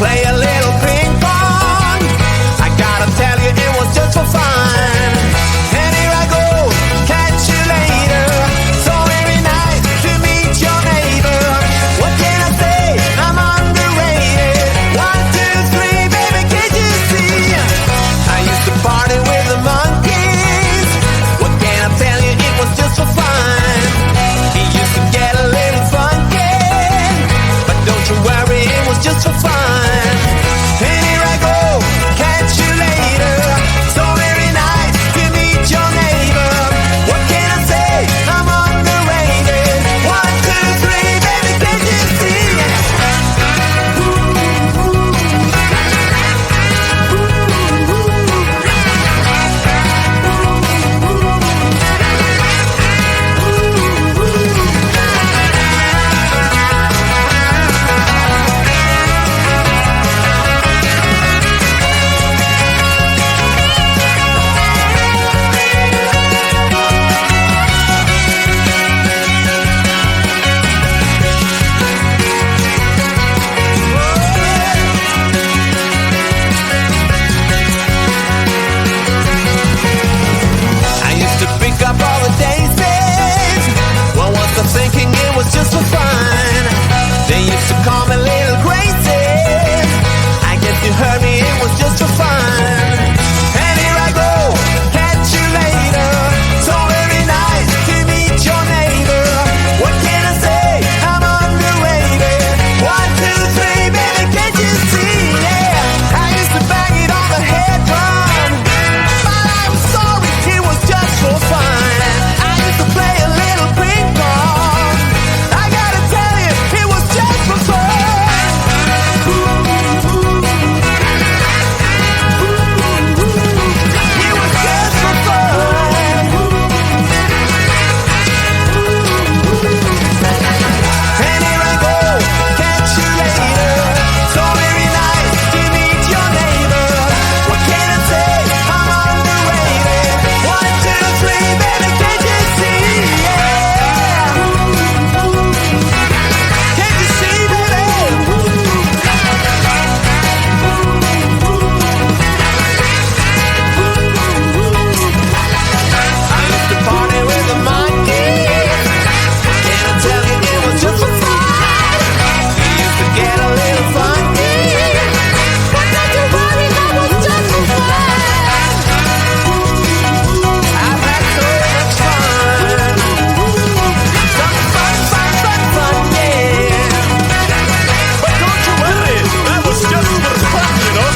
play a little ping pong. I gotta tell you, it was just for fun. And here I go, catch you later. So very nice to meet your neighbor. What can I say? I'm underrated. 1, 2, 3, baby, can't you see? I used to party with the monkeys. What can I tell you? It was just for fun. He used to get a little funky, but don't you worry, it was just for fun. And here I go, catch you later. So very nice to meet your neighbor. What can I say? I'm underrated. 1, 2, 3, baby, can't you see? I used to pick up all the daisies. Well, once I'm thinking it was just for fun. They used to call me Little Gracie. I guess you heard me, it was just for fun. And here I go, catch you later. So very nice to meet your neighbor. What can I say? I'm underrated. 1, 2, 3, baby, can't you see? Yeah, I used to bang it on the head drum, but I'm sorry, it was just for fun. I used to play a little ping pong. I gotta tell you, it was just for fun. It was just for fun. And here I go, catch you later. So very nice to meet your neighbor. What can I say? I'm underrated. 1, 2, 3, baby, can't you see? Yeah. Can't you see, baby? I used to party with the monkeys. Can I tell you, it was just for fun. We used to get a little funky, but not to worry, that was just for fun. I've had so much fun. Some fun, yeah. But don't you worry, that was just for fun, you know.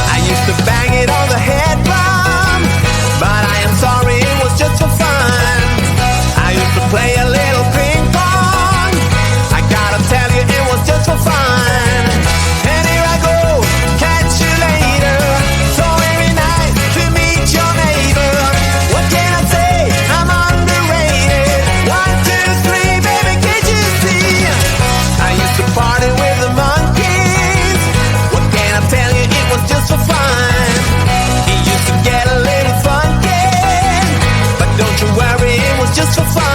I used to bang it on the head drum, but I am sorry, it was just for fun. I used to play a little ping pong. I gotta tell you, it was just for fun. And here I go, catch you later. So very nice to meet your neighbor. What can I say? I'm underrated. 1, 2, 3, baby, can't you see? I used to party with the monkeys. What can I tell you? It was just for fun. He used to get a little funky, but don't you worry, it was just for fun.